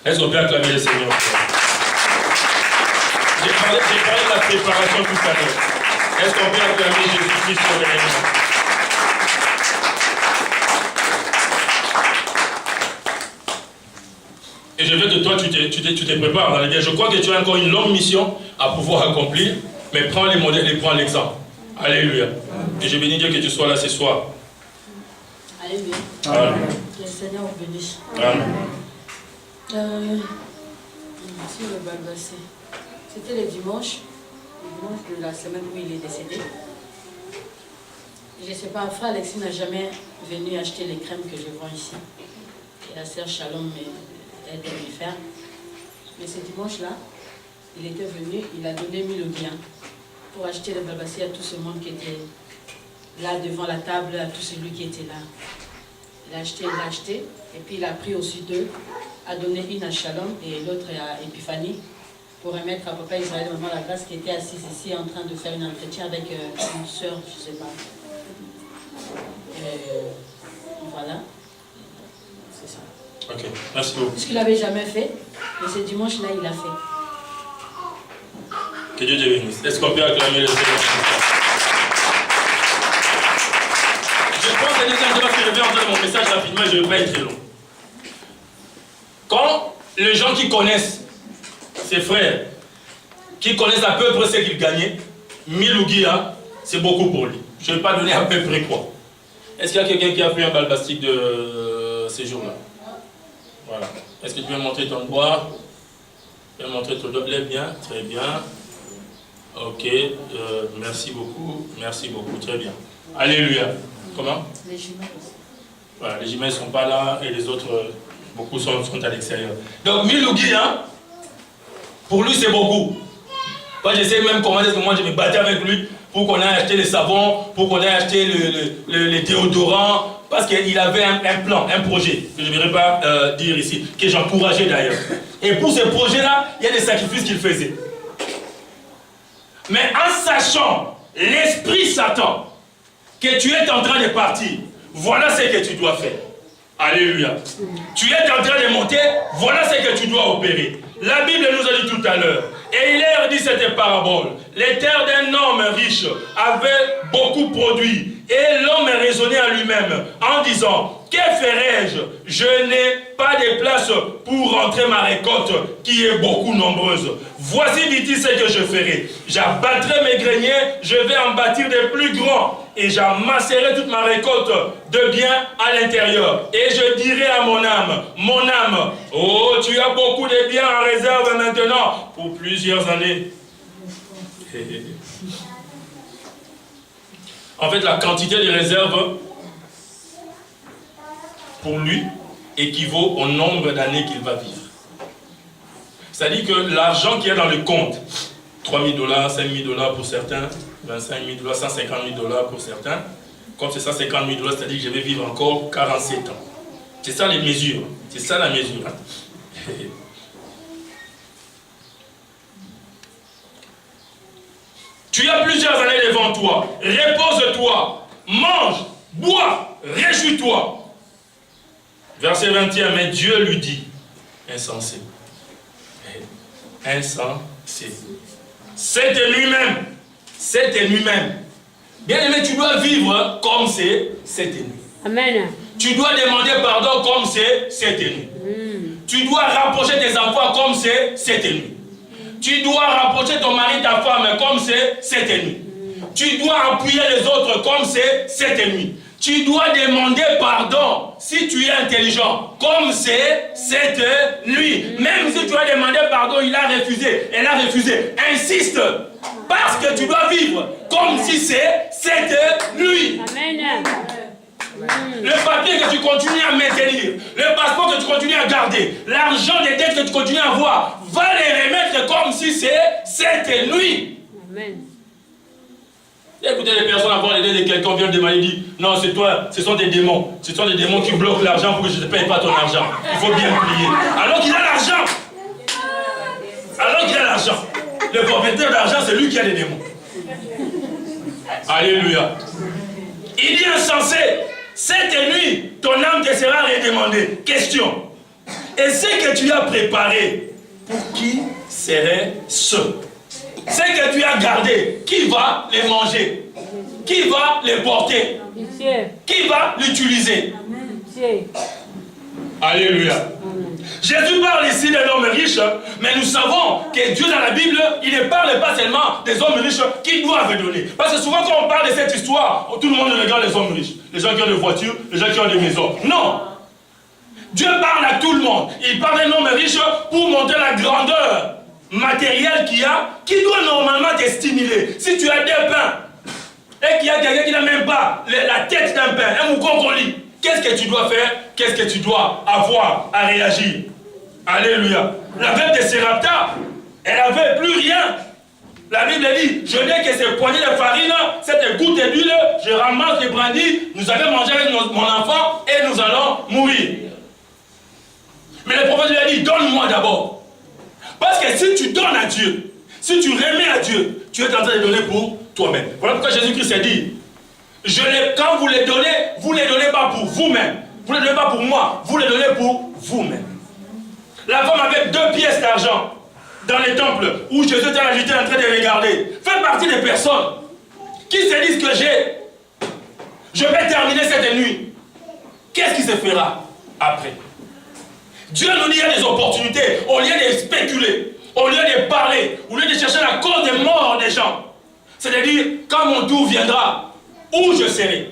Est-ce qu'on peut acclamer le Seigneur? J'ai parlé de la préparation tout à l'heure. Est-ce qu'on peut acclamer Jésus-Christ pour l'événement? Et je veux que toi, tu te prépares dans l'idée. Je crois que tu as encore une longue mission à pouvoir accomplir, mais prends les modèles et prends l'exemple. Alléluia. Et je bénis Dieu que tu sois là ce soir. Alléluia. Amen. Que le Seigneur vous bénisse. Amen. Merci le Balbassé. C'était le dimanche de la semaine où il est décédé. Je ne sais pas, frère Alexis n'a jamais venu acheter les crèmes que je vends ici. Et la sœur Shalom aide à lui faire. Mais ce dimanche-là, il était venu, il a donné 1000 biens pour acheter le Balbassé à tout ce monde qui était là devant la table, à tout celui qui était là. Il a acheté, et puis il a pris aussi deux, a donné une à Shalom et l'autre à Épiphanie, pour remettre à Papa Israël Maman la grâce qui était assise ici en train de faire un entretien avec une soeur, je ne sais pas. Voilà, c'est ça. Ok, merci beaucoup. Ce qu'il n'avait jamais fait, mais ce dimanche-là, il l'a fait. Que Dieu te bénisse. Est-ce qu'on peut acclamer le Seigneur? Je pense que les gens que je vais entendre mon message rapidement et je ne vais pas être très long. Quand les gens qui connaissent ses frères, qui connaissent à peu près ce qu'il gagnait, 1000 ouguias, c'est beaucoup pour lui. Je ne vais pas donner à peu près quoi. Est-ce qu'il y a quelqu'un qui a pris un balbastique de ces jours-là? Voilà. Est-ce que tu peux montrer ton doigt? Tu peux montrer ton doigt? Lève bien, très bien. Ok, merci beaucoup, très bien. Alléluia. Comment? Les jumelles. Voilà, les jumelles ne sont pas là et les autres, beaucoup sont à l'extérieur. Donc 1000 louis, hein, pour lui c'est beaucoup. Moi j'essaie même comment est-ce que moi je me battais avec lui pour qu'on ait acheté les savons, pour qu'on ait acheté les déodorants, parce qu'il avait un plan, un projet, que je ne voudrais pas dire ici, que j'encourageais d'ailleurs. Et pour ce projet-là, il y a des sacrifices qu'il faisait. Mais en sachant l'esprit Satan que tu es en train de partir, voilà ce que tu dois faire. Alléluia. Tu es en train de monter, voilà ce que tu dois opérer. La Bible nous a dit tout à l'heure, et il leur dit cette parabole. Les terres d'un homme riche avaient beaucoup produit, et l'homme raisonnait à lui-même en disant, que ferai-je? Je n'ai pas de place pour rentrer ma récolte qui est beaucoup nombreuse. Voici, dit-il, ce que je ferai. J'abattrai mes greniers, je vais en bâtir des plus grands, et j'amasserai toute ma récolte de biens à l'intérieur. Et je dirai à mon âme, oh, tu as beaucoup de biens en réserve maintenant pour plusieurs années. En fait, la quantité de réserve pour lui équivaut au nombre d'années qu'il va vivre. C'est-à-dire que l'argent qui est dans le compte, 3 000 $, 5 000 $ pour certains, 25 000 $, 150 000 $ pour certains, comme c'est 150 000 $, c'est-à-dire que je vais vivre encore 47 ans. C'est ça les mesures, c'est ça la mesure. Hein? Tu as plusieurs années devant toi, repose-toi, mange, bois, réjouis-toi. Verset 21, mais Dieu lui dit, insensé, c'est de lui-même. Bien aimé, tu dois vivre comme c'est cette nuit. Amen. Tu dois demander pardon comme c'est cette nuit. Tu dois rapprocher tes enfants comme c'est cette nuit. Tu dois rapprocher ton mari, ta femme comme c'est cette nuit. Tu dois appuyer les autres comme c'est cette nuit. Tu dois demander pardon si tu es intelligent, comme c'est cette nuit. Même si tu as demandé pardon, il a refusé, elle a refusé. Insiste, parce que tu dois vivre comme si c'est cette nuit. Amen. Le papier que tu continues à maintenir, le passeport que tu continues à garder, l'argent des dettes que tu continues à avoir, va les remettre comme si c'est cette nuit. Amen. Écoutez les personnes avoir l'idée de quelqu'un vient demander, dit non c'est toi, ce sont des démons. Ce sont des démons qui bloquent l'argent pour que je ne te paye pas ton argent. Il faut bien plier. Alors qu'il a l'argent. Le propriétaire d'argent, c'est lui qui a les démons. Alléluia. Il dit insensé, cette nuit, ton âme te sera redemandée. Question. Et ce que tu as préparé, pour qui serait ce? Ce que tu as gardé, qui va les manger? Qui va les porter? Qui va l'utiliser? Alléluia. Jésus parle ici d'un homme riche, mais nous savons que Dieu dans la Bible, il ne parle pas seulement des hommes riches qui doivent donner. Parce que souvent quand on parle de cette histoire, tout le monde regarde les hommes riches. Les gens qui ont des voitures, les gens qui ont des maisons. Non! Dieu parle à tout le monde. Il parle d'un homme riche pour montrer la grandeur matérielle qu'il y a, qui doit normalement te stimuler. Si tu as des pains, et qu'il y a quelqu'un qui n'a même pas la tête d'un pain, un mouton qu'on lit, qu'est-ce que tu dois faire? Qu'est-ce que tu dois avoir à réagir? Alléluia. La veuve de Sérapta, elle n'avait plus rien. La Bible dit, je n'ai que ces poignées de farine, cette goutte d'huile, je ramasse les brindilles, nous allons manger avec mon enfant et nous allons mourir. Mais le prophète lui a dit, donne-moi d'abord. Parce que si tu donnes à Dieu, si tu remets à Dieu, tu es en train de donner pour toi-même. Voilà pourquoi Jésus-Christ a dit, quand vous les donnez pas pour vous-même. Vous ne les donnez pas pour moi, vous les donnez pour vous-même. La femme avec 2 pièces d'argent dans les temples où Jésus était en train de regarder, fait partie des personnes qui se disent que je vais terminer cette nuit. Qu'est-ce qui se fera après? Dieu nous dit qu'il y a des opportunités, au lieu de spéculer, au lieu de parler, au lieu de chercher la cause des morts des gens. C'est-à-dire, quand mon tour viendra, où je serai?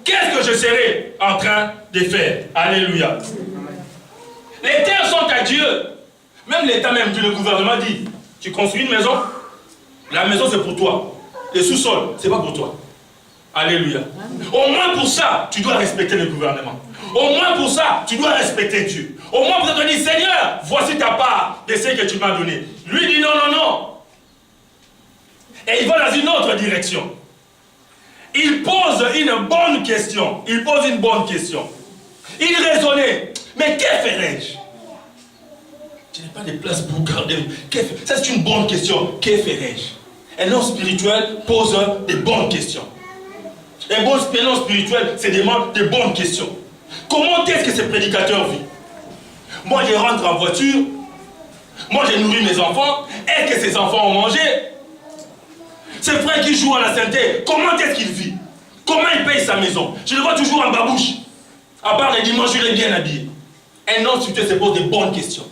Qu'est-ce que je serai en train de faire? Alléluia. Les terres sont à Dieu. Même l'État, même Dieu, le gouvernement dit, tu construis une maison, la maison c'est pour toi. Les sous-sols, c'est pas pour toi. Alléluia. Au moins pour ça, tu dois respecter le gouvernement. Au moins pour ça, tu dois respecter Dieu. Au moins pour ça, tu dois dire, Seigneur, voici ta part de ce que tu m'as donné. Lui dit non, non, non. Et il va dans une autre direction. Il pose une bonne question. Il pose une bonne question. Il raisonnait. Mais que ferais-je? Je n'ai pas de place pour garder. Ça, c'est une bonne question. Que ferais-je? Un homme spirituel pose des bonnes questions. Un bon homme spirituel se demande des bonnes questions. Comment est-ce que ce prédicateur vit? Moi, je rentre en voiture. Moi, je nourris mes enfants. Est-ce que ces enfants ont mangé? Ses frères qui jouent à la sainteté, comment est-ce qu'il vit? Comment il paye sa maison? Je le vois toujours en babouche. À part les dimanches, il est bien habillé. Un homme spirituel se pose des bonnes questions.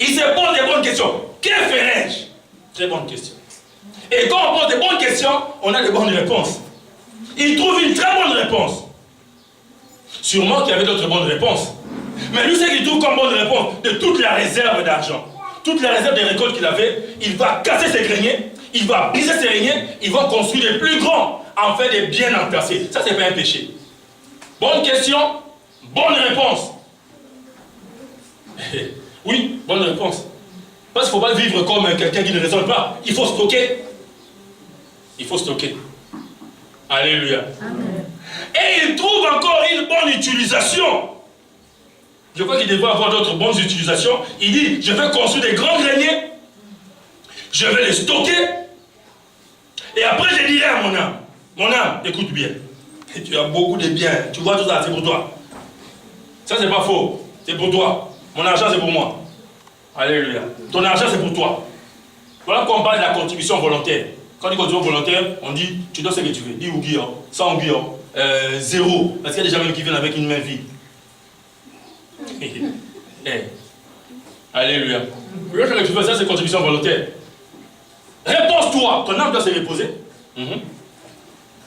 Il se pose des bonnes questions. Que ferais-je? Très bonne question. Et quand on pose des bonnes questions, on a des bonnes réponses. Il trouve une très bonne réponse. Sûrement qu'il y avait d'autres bonnes réponses. Mais lui, ce qu'il trouve comme bonne réponse, de toute la réserve d'argent, toute la réserve des récoltes qu'il avait, il va casser ses greniers, il va briser ses greniers, il va construire les plus grands, en fait des biens entassés. Ça, c'est pas un péché. Bonne question, bonne réponse. Oui, bonne réponse. Parce qu'il ne faut pas vivre comme quelqu'un qui ne raisonne pas. Il faut stocker. Il faut stocker. Alléluia. Amen. Et il trouve encore une bonne utilisation. Je crois qu'il devrait avoir d'autres bonnes utilisations. Il dit, je vais construire des grands greniers. Je vais les stocker. Et après, je dirai à mon âme, écoute bien. Tu as beaucoup de biens. Tu vois tout ça, c'est pour toi. Ça, c'est pas faux. C'est pour toi. Mon argent, c'est pour moi. Alléluia. Ton argent, c'est pour toi. Voilà qu'on parle de la contribution volontaire. Quand on dit contribution volontaire, on dit, tu donnes ce que tu veux. 10 ouguions, 100 ouguions, 0. Parce qu'il y a des gens même qui viennent avec une main vide. Alléluia. Le que tu fais ça, c'est contribution volontaire. Repose-toi. Ton âme doit se reposer.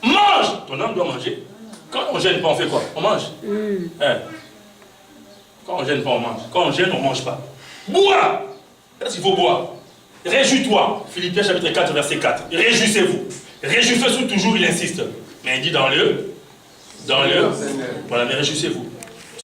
Mange. Ton âme doit manger. Quand on gêne pas, on fait quoi? On mange. Quand on gêne pas, on mange. Quand on gêne, on ne mange pas. Bois. Qu'est-ce qu'il faut boire? Réjouis-toi. Philippiens chapitre 4, verset 4. Réjouissez-vous. Réjouissez-vous toujours, il insiste. Mais il dit dans le. Voilà, mais réjouissez-vous.